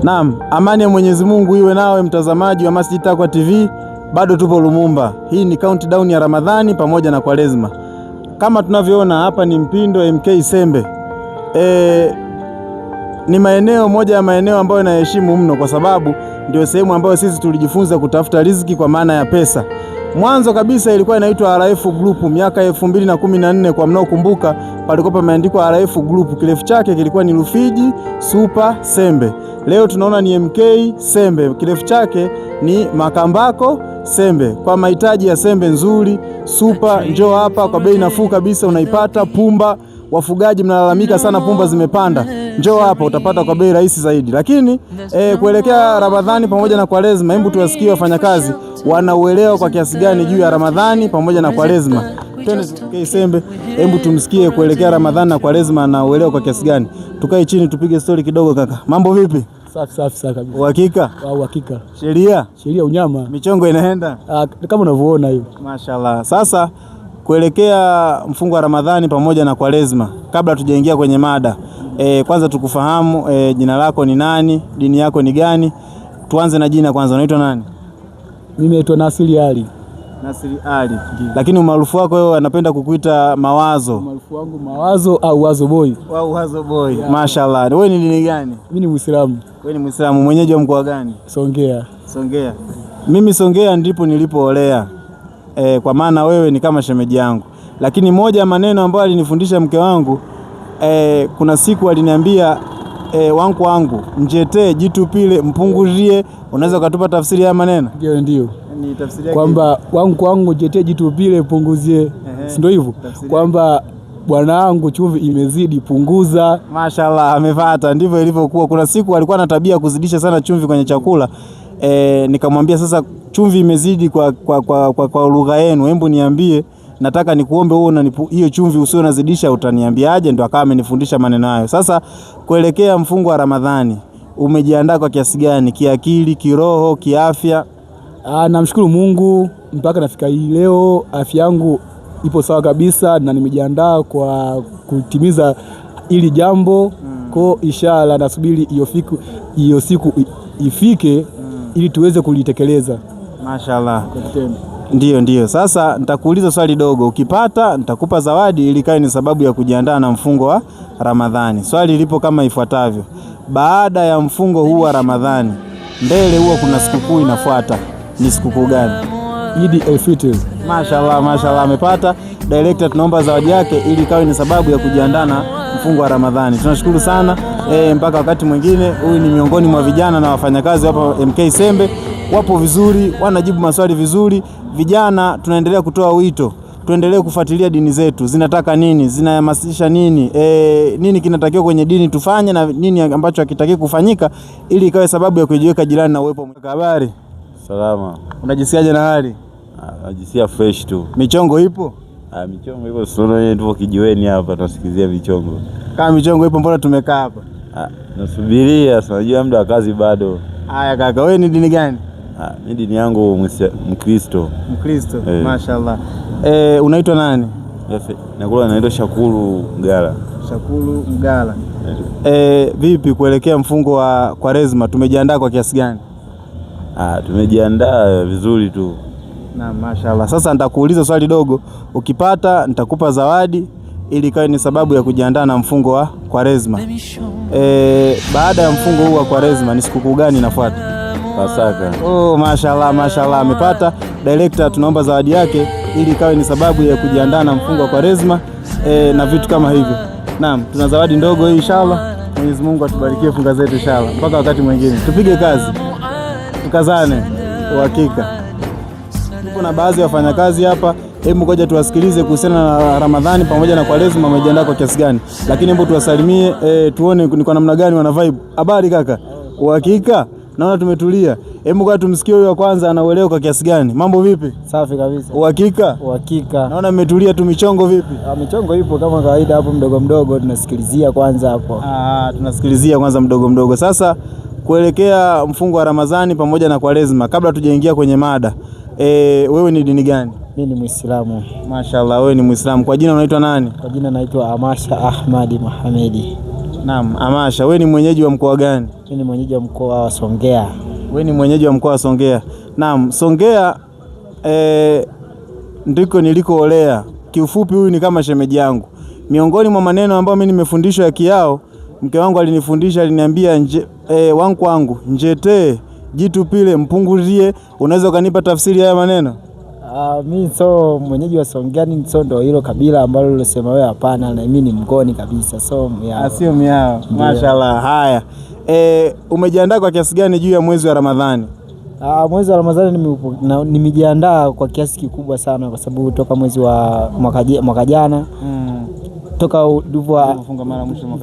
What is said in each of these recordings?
Naam, amani ya Mwenyezi Mungu iwe nawe mtazamaji wa Masjid Taqwa TV. Bado tupo Lumumba. Hii ni countdown ya Ramadhani pamoja na Kwaresma. Kama tunavyoona hapa ni Mpindo MK Sembe. Ni moja ya maeneo ambayo naheshimu mno kwa sababu ndio sehemu ambayo sisi tulijifunza kutafuta riziki kwa maana ya pesa. Mwanzo kabisa ilikuwa inaitwa RF Group miaka 2014 kwa mnaokumbuka, palikuwa pameandikwa RF Group, kirefu chake kilikuwa ni Rufiji Super Sembe. Leo tunaona ni MK Sembe, kirefu chake ni Makambako Sembe. Kwa mahitaji ya sembe nzuri super, njoo hapa kwa bei nafuu kabisa unaipata. Pumba, wafugaji mnalalamika sana pumba zimepanda, njoo hapa utapata kwa bei rahisi zaidi. Lakini kuelekea Ramadhani pamoja na Kwaresma, hebu tuwasikie wafanyakazi wanauelewa kwa kiasi gani juu ya Ramadhani pamoja na Kwaresma. MK Sembe, hebu tumsikie kuelekea Ramadhani na Kwaresma na uelewa kwa kiasi gani. Tukae chini tupige story kidogo kaka. Mambo vipi? Safi kabisa. Uhakika? Uhakika. Sheria unyama. Michongo inaenda? Kama unavyoona hiyo. Mashaallah. Sasa kuelekea mfungo wa Ramadhani pamoja na Kwaresma, kabla tujaingia kwenye mada, kwanza tukufahamu, jina lako ni nani, dini yako ni gani? Tuanze na jina kwanza, unaitwa nani? Mimi naitwa Nasiri Ali. Nasiri Ali. Lakini umaarufu wako wewe anapenda kukuita Mawazo. Umaarufu wangu Mawazo au Wazo Boy. Wazo Boy. Yeah. Mashaallah. Wewe ni dini gani? Mimi ni Muislamu. Wewe ni Muislamu. Mwenyeji wa mkoa gani? Songea. Mimi Songea ndipo nilipoolea. Kwa maana wewe ni kama shemeji yangu. Lakini moja ya maneno ambayo alinifundisha mke wangu, kuna siku aliniambia, wangu njete jitupile mpunguzie. Unaweza ukatupa tafsiri ya maneno? Ndio. Ni tafsiri yake kwamba wangu njete jitupile punguzie. Ndio hivyo. Kwamba bwana wangu chumvi imezidi punguza. Mashaallah, amepata. Ndivyo ilivyokuwa. Kuna siku alikuwa na tabia kuzidisha sana chumvi kwenye chakula. Nikamwambia sasa chumvi imezidi kwa lugha yenu, hebu niambie, nataka nikuombe wewe na hiyo chumvi usio nazidisha utaniambiaje? Ndo akawa amenifundisha maneno hayo. Sasa kuelekea mfungo wa Ramadhani, umejiandaa kwa kiasi gani? Kiakili, kiroho, kiafya? Namshukuru Mungu mpaka nafika hii leo afya yangu ipo sawa kabisa na nimejiandaa kwa kutimiza ili jambo. Kwa inshallah nasubiri hiyo siku ifike ili tuweze kulitekeleza. Mashaallah. Ndio. Sasa nitakuuliza swali dogo. Ukipata nitakupa zawadi ili kae ni sababu ya kujiandaa na mfungo wa Ramadhani. Swali lipo kama ifuatavyo. Baada ya mfungo huu wa Ramadhani, mbele huwa kuna sikukuu inafuata. Ni sikukuu gani? Eid al-Fitr. Mashaallah amepata. Director tunaomba zawadi yake ili kae ni sababu ya kujiandaa na mfungo wa Ramadhani. Tunashukuru sana. Mpaka wakati mwingine. Huyu ni miongoni mwa vijana na wafanyakazi hapa MK Sembe. Wapo vizuri, wanajibu maswali vizuri. Vijana tunaendelea kutoa wito, tuendelee kufuatilia dini zetu. Zinataka nini? Zinahamasisha nini? Nini kinatakiwa kwenye dini tufanye na nini ambacho hakitakiwi kufanyika ili ikawe sababu ya kujiweka jirani na uwepo. Habari? Salama. Unajisikiaje na hali? Najisikia fresh tu. Michongo ipo? Michongo ipo, sio tupo kijiweni hapa tunasikizia michongo. Kama michongo ipo mbona tumekaa hapa? Nasubiria, unajua muda wa kazi bado. Haya kaka, wewe ni dini gani? Mimi dini yangu Mkristo. Mashaallah. Unaitwa nani? Naitwa Shakuru Mgala. Vipi kuelekea mfungo wa Kwaresma, tumejiandaa kwa kiasi gani? Tumejiandaa vizuri tu. Na mashaallah. Sasa nitakuuliza swali dogo. Ukipata nitakupa zawadi ili kae ni sababu ya kujiandaa na mfungo wa Kwaresma. Baada ya mfungo huu wa Kwaresma ni sikukuu gani inafuata? Pasaka. Mashaallah amepata. Director tunaomba zawadi yake ili kawe ni sababu ya kujiandaa na mfungo wa Kwaresma na vitu kama hivyo. Naam, tuna zawadi ndogo hii inshallah. Mwenyezi Mungu atubarikie funga zetu inshallah. Mpaka wakati mwingine. Tupige kazi. Tukazane. Uhakika. Tupo na baadhi ya wafanyakazi hapa. Hebu ngoja tuwasikilize kuhusiana na Ramadhani pamoja na Kwaresma wamejiandaa kwa kiasi gani. Lakini hebu tuwasalimie, tuone ni kwa namna gani wana vibe. Habari kaka? Uhakika? Naona tumetulia. Hebu ngoja tumsikie huyo wa kwanza anauelewa kwa kiasi gani. Mambo vipi? Safi kabisa. Uhakika? Naona mmetulia tu. Michongo vipi? Michongo ipo kama kawaida hapo mdogo tunasikilizia kwanza hapo. Tunasikilizia kwanza mdogo. Sasa kuelekea mfungo wa Ramadhani pamoja na Kwaresma, kabla tujaingia kwenye mada, wewe ni dini gani? Mimi ni Muislamu. Mashaallah, wewe ni Muislamu. Kwa jina unaitwa nani? Kwa jina naitwa Amasha Ahmadi Mohamedi. Naam, Amasha, wewe ni mwenyeji wa mkoa gani? Mimi ni mwenyeji wa mkoa wa Songea. Wewe ni mwenyeji wa mkoa wa Songea. Naam, Songea ndiko nilikoolea. Kiufupi huyu ni kama shemeji yangu. Miongoni mwa maneno ambayo mimi nimefundishwa ya Kiao, mke wangu alinifundisha, aliniambia wangu njete jitu pile mpunguzie. Unaweza ukanipa tafsiri ya maneno? Mimi so mwenyeji wa Songea, ni so ndo hilo kabila ambalo ulosema wewe hapana, na mimi ni mgoni kabisa, so Miao. Sio Miao. Mashaallah. Haya. Umejiandaa kwa kiasi gani juu ya mwezi wa Ramadhani? Mwezi wa Ramadhani nimejiandaa kwa kiasi kikubwa sana, kwa sababu toka mwezi wa mwaka jana toka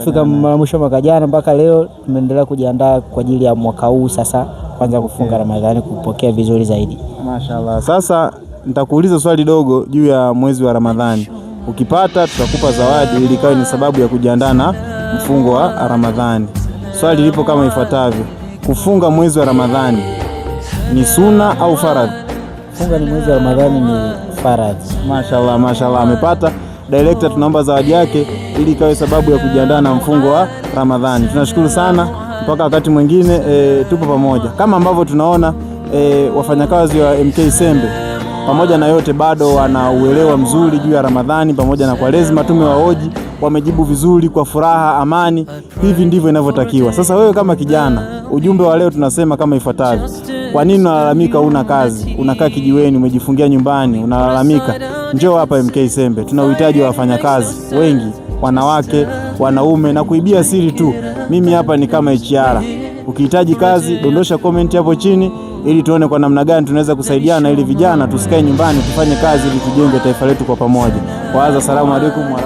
fika mara mwisho mwaka jana mpaka leo tumeendelea kujiandaa kwa ajili ya mwaka huu sasa kwanza kufunga Ramadhani, kupokea vizuri zaidi. Mashaallah. Sasa nitakuuliza swali dogo juu ya mwezi wa Ramadhani. Ukipata tutakupa zawadi ili kawe ni sababu ya kujiandaa na mfungo wa Ramadhani. Swali lipo kama ifuatavyo: kufunga mwezi wa Ramadhani ni sunna au faradhi? Kufunga ni mwezi wa Ramadhani ni faradhi. Mashaallah, mashaallah, amepata. Director, tunaomba zawadi yake ili kawe sababu ya kujiandaa na mfungo wa Ramadhani. Tunashukuru sana, mpaka wakati mwingine tupo pamoja. Kama ambavyo tunaona wafanyakazi wa MK Sembe pamoja na yote bado wana uelewa mzuri juu ya Ramadhani pamoja na Kwaresma. Tumewahoji, wamejibu vizuri kwa furaha, amani. Hivi ndivyo inavyotakiwa. Sasa wewe kama kijana, ujumbe wa leo tunasema kama ifuatavyo: kwa nini unalalamika una kazi, unakaa kijiweni, umejifungia nyumbani, unalalamika? Njoo hapa MK Sembe, tuna uhitaji wa wafanyakazi wengi, wanawake, wanaume, na kuibia siri tu, mimi hapa ni kama HR. Ukihitaji kazi, dondosha comment hapo chini ili tuone kwa namna gani tunaweza kusaidiana ili vijana tusikae nyumbani, tufanye kazi ili tujenge taifa letu kwa pamoja. Asalamu alaykum wa